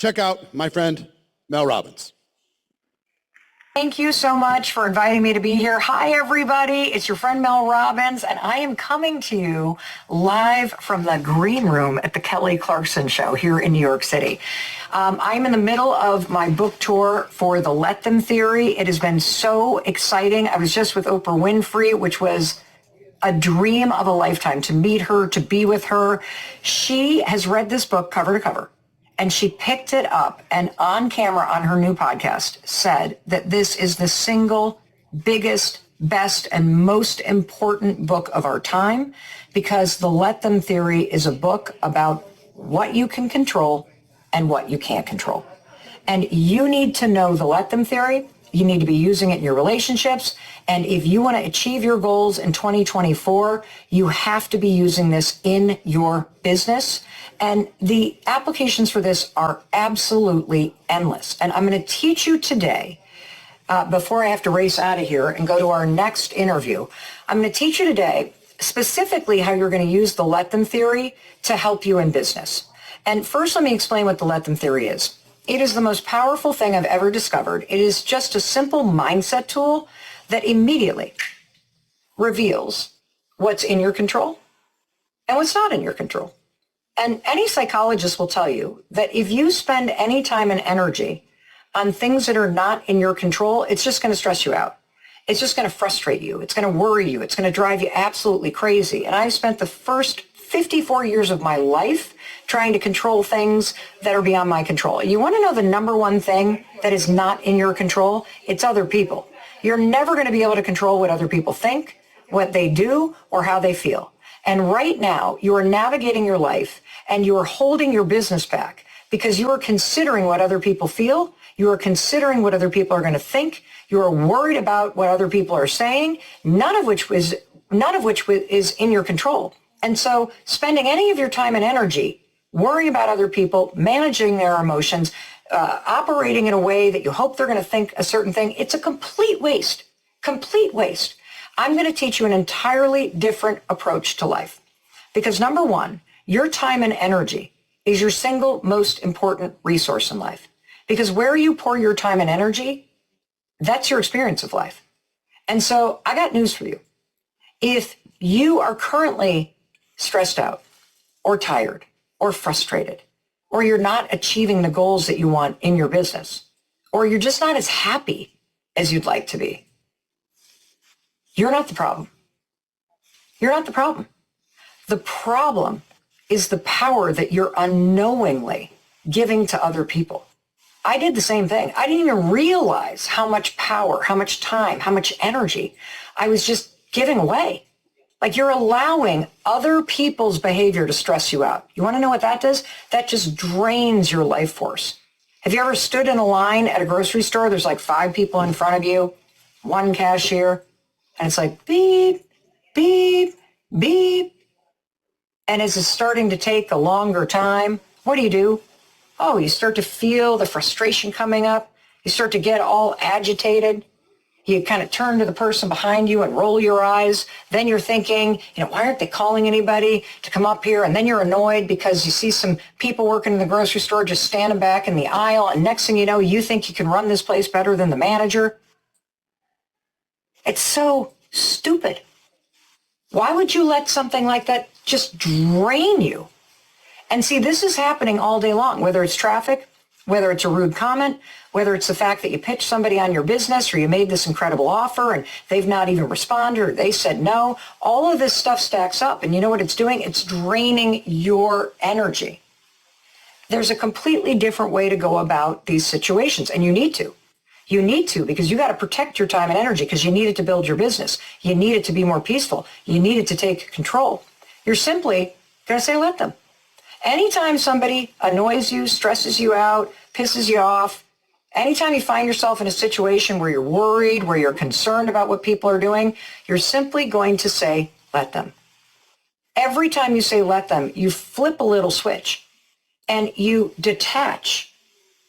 check out my friend, Mel Robbins. Thank you so much for inviting me to be here. Hi, everybody. It's your friend Mel Robbins, and I am coming to you live from the green room at the Kelly Clarkson Show here in New York City. I'm in the middle of my book tour for the Let Them Theory. It has been so exciting. I was just with Oprah Winfrey, which was a dream of a lifetime to meet her, to be with her. She has read this book cover to cover. And she picked it up and on camera on her new podcast said that this is the single biggest, best, and most important book of our time because the Let Them Theory is a book about what you can control and what you can't control. And you need to know the Let Them Theory. You need to be using it in your relationships. And if you want to achieve your goals in 2024, you have to be using this in your business. And the applications for this are absolutely endless. And I'm going to teach you today, before I have to race out of here and go to our next interview, I'm going to teach you today specifically how you're going to use the Let Them Theory to help you in business. And first, let me explain what the Let Them Theory is. It is the most powerful thing I've ever discovered. It is just a simple mindset tool that immediately reveals what's in your control and what's not in your control. And any psychologist will tell you that if you spend any time and energy on things that are not in your control, it's just going to stress you out. It's just going to frustrate you. It's going to worry you. It's going to drive you absolutely crazy. And I spent the first 54 years of my life trying to control things that are beyond my control. You want to know the number one thing that is not in your control? It's other people. You're never going to be able to control what other people think, what they do, or how they feel. And right now, you are navigating your life and you are holding your business back because you are considering what other people feel. You are considering what other people are going to think. You are worried about what other people are saying, none of which is in your control. And so spending any of your time and energy worrying about other people, managing their emotions, operating in a way that you hope they're going to think a certain thing, it's a complete waste, complete waste. I'm going to teach you an entirely different approach to life. Because number one, your time and energy is your single most important resource in life. Because where you pour your time and energy, that's your experience of life. And so I got news for you. If you are currently stressed out or tired or frustrated, or you're not achieving the goals that you want in your business, or you're just not as happy as you'd like to be, you're not the problem. You're not the problem. The problem is the power that you're unknowingly giving to other people. I did the same thing. I didn't even realize how much power, how much time, how much energy I was just giving away. Like you're allowing other people's behavior to stress you out. You want to know what that does? That just drains your life force. Have you ever stood in a line at a grocery store? There's like 5 people in front of you, 1 cashier, and it's like beep, beep, beep. And as it's starting to take a longer time, what do? Oh, you start to feel the frustration coming up. You start to get all agitated. You kind of turn to the person behind you and roll your eyes. Then you're thinking, why aren't they calling anybody to come up here? And then you're annoyed because you see some people working in the grocery store just standing back in the aisle. And next thing you know, you think you can run this place better than the manager. It's so stupid. Why would you let something like that just drain you? And see, this is happening all day long, whether it's traffic, whether it's a rude comment, whether it's the fact that you pitched somebody on your business or you made this incredible offer and they've not even responded or they said no. All of this stuff stacks up. And you know what it's doing? It's draining your energy. There's a completely different way to go about these situations, and you need to. You need to, because you got to protect your time and energy because you need it to build your business. You need it to be more peaceful. You need it to take control. You're simply going to say, let them. Anytime somebody annoys you, stresses you out, pisses you off, anytime you find yourself in a situation where you're worried, where you're concerned about what people are doing, you're simply going to say, let them. Every time you say let them, you flip a little switch and you detach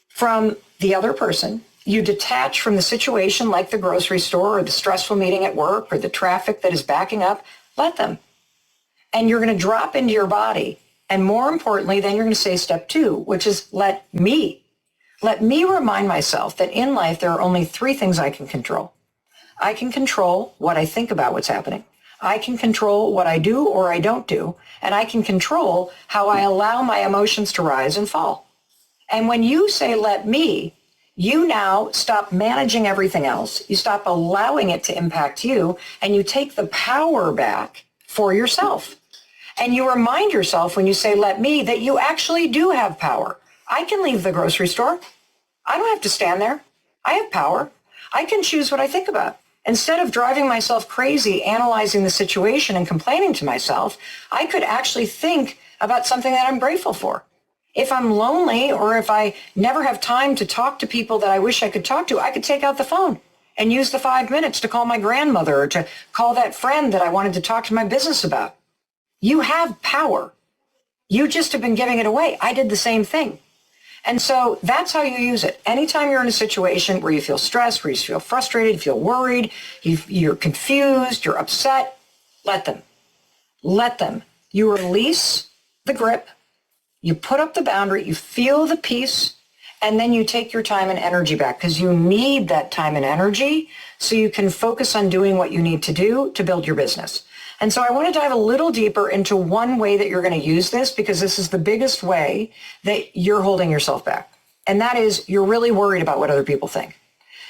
from the other person. You detach from the situation like the grocery store or the stressful meeting at work or the traffic that is backing up. Let them. And you're going to drop into your body. And more importantly, then you're going to say step 2, which is let me Let me remind myself that in life, there are only three things I can control. I can control what I think about what's happening. I can control what I do or I don't do. And I can control how I allow my emotions to rise and fall. And when you say, let me, you now stop managing everything else. You stop allowing it to impact you, and you take the power back for yourself. And you remind yourself when you say, let me, that you actually do have power. I can leave the grocery store. I don't have to stand there. I have power. I can choose what I think about. Instead of driving myself crazy, analyzing the situation and complaining to myself, I could actually think about something that I'm grateful for. If I'm lonely or if I never have time to talk to people that I wish I could talk to, I could take out the phone and use the 5 minutes to call my grandmother or to call that friend that I wanted to talk to my business about. You have power. You just have been giving it away. I did the same thing. And so that's how you use it. Anytime you're in a situation where you feel stressed, where you feel frustrated, you feel worried, you're confused, you're upset, let them. Let them. You release the grip. You put up the boundary, you feel the peace, and then you take your time and energy back because you need that time and energy so you can focus on doing what you need to do to build your business. And so I want to dive a little deeper into one way that you're going to use this because this is the biggest way that you're holding yourself back. And that is you're really worried about what other people think.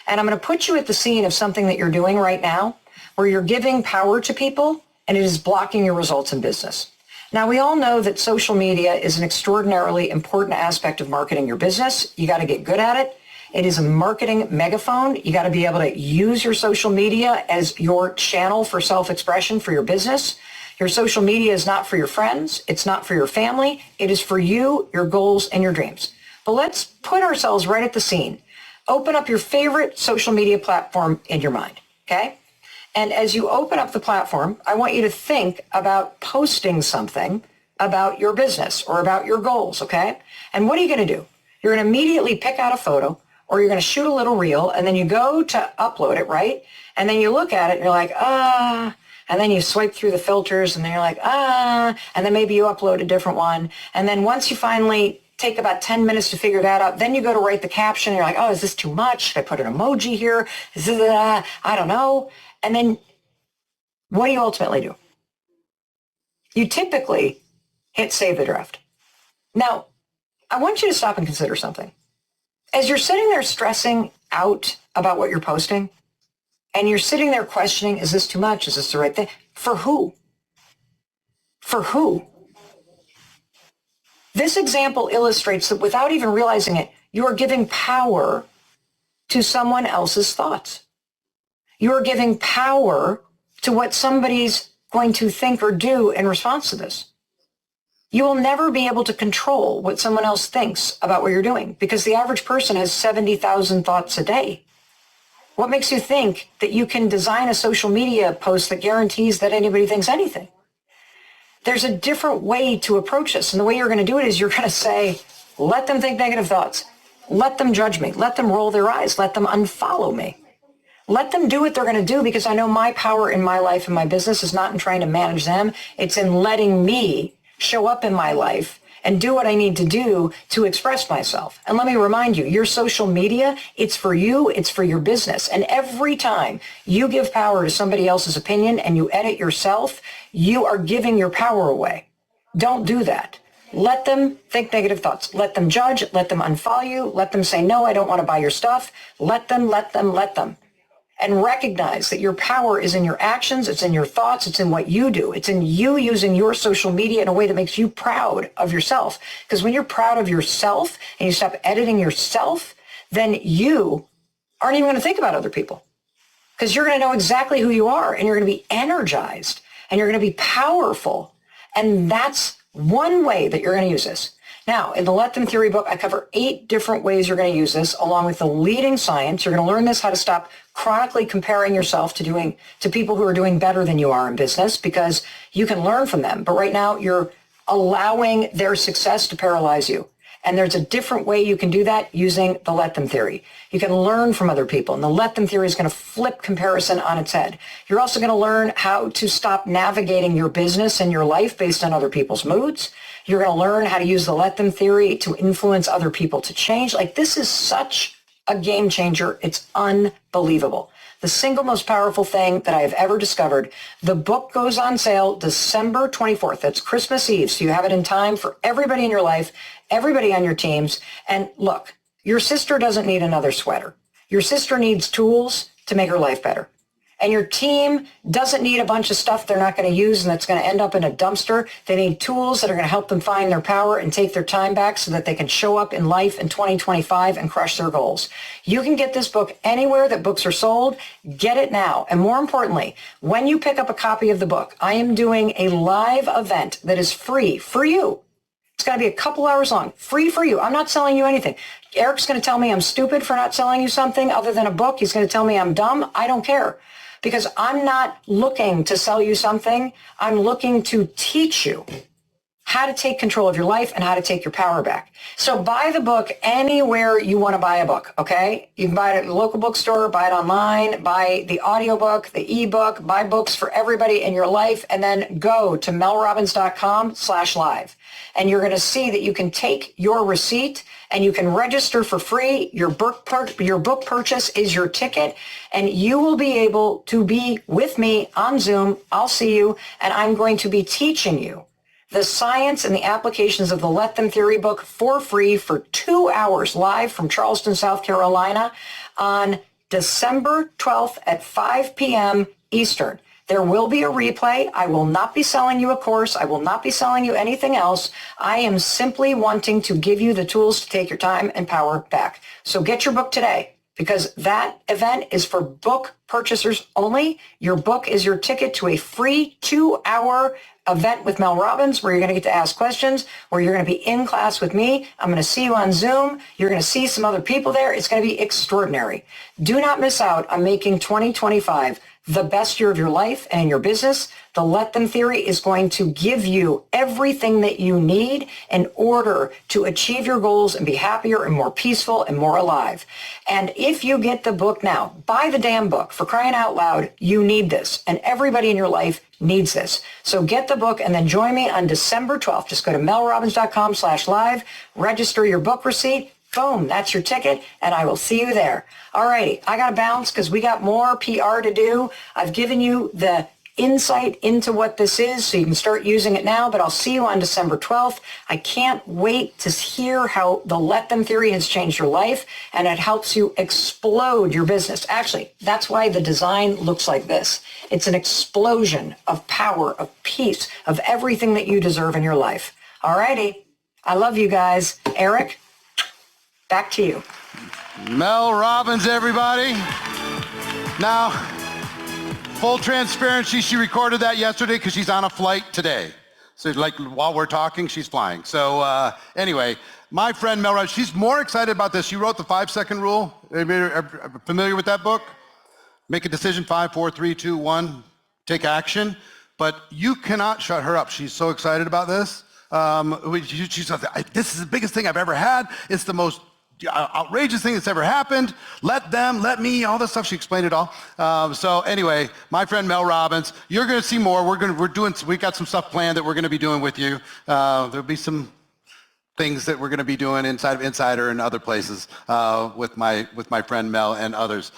And I'm going to put you at the scene of something that you're doing right now where you're giving power to people and it is blocking your results in business. Now, we all know that social media is an extraordinarily important aspect of marketing your business. You got to get good at it. It is a marketing megaphone. You got to be able to use your social media as your channel for self-expression for your business. Your social media is not for your friends. It's not for your family. It is for you, your goals, and your dreams. But let's put ourselves right at the scene. Open up your favorite social media platform in your mind, okay? And as you open up the platform, I want you to think about posting something about your business or about your goals, okay? And what are you going to do? You're going to immediately pick out a photo or you're going to shoot a little reel and then you go to upload it, right? And then you look at it and you're like, and then you swipe through the filters and then you're like, and then maybe you upload a different one. And then once you finally take about 10 minutes to figure that out, then you go to write the caption and you're like, oh, is this too much? Should I put an emoji here? Is this, I don't know. And then what do you ultimately do? You typically hit save the draft. Now, I want you to stop and consider something. As you're sitting there stressing out about what you're posting, and you're sitting there questioning, is this too much? Is this the right thing? For who? For who? This example illustrates that without even realizing it, you are giving power to someone else's thoughts. You're giving power to what somebody's going to think or do in response to this. You will never be able to control what someone else thinks about what you're doing because the average person has 70,000 thoughts a day. What makes you think that you can design a social media post that guarantees that anybody thinks anything? There's a different way to approach this. And the way you're going to do it is you're going to say, let them think negative thoughts. Let them judge me. Let them roll their eyes. Let them unfollow me. Let them do what they're going to do because I know my power in my life and my business is not in trying to manage them. It's in letting me show up in my life and do what I need to do to express myself. And let me remind you, your social media, it's for you, it's for your business. And every time you give power to somebody else's opinion and you edit yourself, you are giving your power away. Don't do that. Let them think negative thoughts. Let them judge. Let them unfollow you. Let them say, no, I don't want to buy your stuff. Let them. And recognize that your power is in your actions, it's in your thoughts, it's in what you do. It's in you using your social media in a way that makes you proud of yourself. Because when you're proud of yourself and you stop editing yourself, then you aren't even going to think about other people. Because you're going to know exactly who you are and you're going to be energized and you're going to be powerful. And that's one way that you're going to use this. Now, in the Let Them Theory book, I cover 8 different ways you're going to use this, along with the leading science. You're going to learn this, how to stop chronically comparing yourself to people who are doing better than you are in business, because you can learn from them. But right now, you're allowing their success to paralyze you. And there's a different way you can do that using the let them theory. You can learn from other people, and the let them theory is going to flip comparison on its head. You're also going to learn how to stop navigating your business and your life based on other people's moods. You're going to learn how to use the let them theory to influence other people to change. Like, this is such a game changer. It's unbelievable. The single most powerful thing that I have ever discovered. The book goes on sale December 24th. That's Christmas Eve. So you have it in time for everybody in your life, everybody on your teams. And look, your sister doesn't need another sweater. Your sister needs tools to make her life better. And your team doesn't need a bunch of stuff they're not going to use and that's going to end up in a dumpster. They need tools that are going to help them find their power and take their time back so that they can show up in life in 2025 and crush their goals. You can get this book anywhere that books are sold. Get it now. And more importantly, when you pick up a copy of the book, I am doing a live event that is free for you. It's going to be a couple hours long, free for you. I'm not selling you anything. Eric's going to tell me I'm stupid for not selling you something other than a book. He's going to tell me I'm dumb. I don't care. Because I'm not looking to sell you something. I'm looking to teach you how to take control of your life and how to take your power back. So buy the book anywhere you want to buy a book, okay? You can buy it at the local bookstore, buy it online, buy the audiobook, the ebook, buy books for everybody in your life, and then go to melrobbins.com/live. And you're going to see that you can take your receipt and you can register for free. Your book purchase is your ticket, and you will be able to be with me on Zoom. I'll see you, and I'm going to be teaching you the science and the applications of the Let Them Theory book for free for 2 hours live from Charleston, South Carolina on December 12th at 5 p.m. Eastern. There will be a replay. I will not be selling you a course. I will not be selling you anything else. I am simply wanting to give you the tools to take your time and power back. So get your book today, because that event is for book purchasers only. Your book is your ticket to a free 2-hour event with Mel Robbins, where you're going to get to ask questions, where you're going to be in class with me. I'm going to see you on Zoom. You're going to see some other people there. It's going to be extraordinary. Do not miss out on making 2025 the best year of your life and in your business. The Let Them Theory is going to give you everything that you need in order to achieve your goals and be happier and more peaceful and more alive. And if you get the book now, buy the damn book. For crying out loud, you need this. And everybody in your life needs this. So get the book and then join me on December 12th. Just go to melrobbins.com/live, register your book receipt. Boom, that's your ticket, and I will see you there. All righty, I got to bounce because we got more PR to do. I've given you the insight into what this is so you can start using it now, but I'll see you on December 12th. I can't wait to hear how the Let Them Theory has changed your life, and it helps you explode your business. Actually, that's why the design looks like this. It's an explosion of power, of peace, of everything that you deserve in your life. All righty, I love you guys. Eric? Back to you. Mel Robbins, everybody. Now, full transparency, she recorded that yesterday because she's on a flight today. So like while we're talking, she's flying. So anyway, my friend Mel Robbins, she's more excited about this. She wrote the 5-second rule. Anybody familiar with that book? Make a decision, 5, 4, 3, 2, 1, take action. But you cannot shut her up. She's so excited about this. She said, this is the biggest thing I've ever had. It's the most outrageous thing that's ever happened. Let them, let me, all this stuff. She explained it all. So anyway, my friend Mel Robbins, you're going to see more. We got some stuff planned that we're going to be doing with you. There'll be some things that we're going to be doing inside of Insider and other places with my friend Mel and others.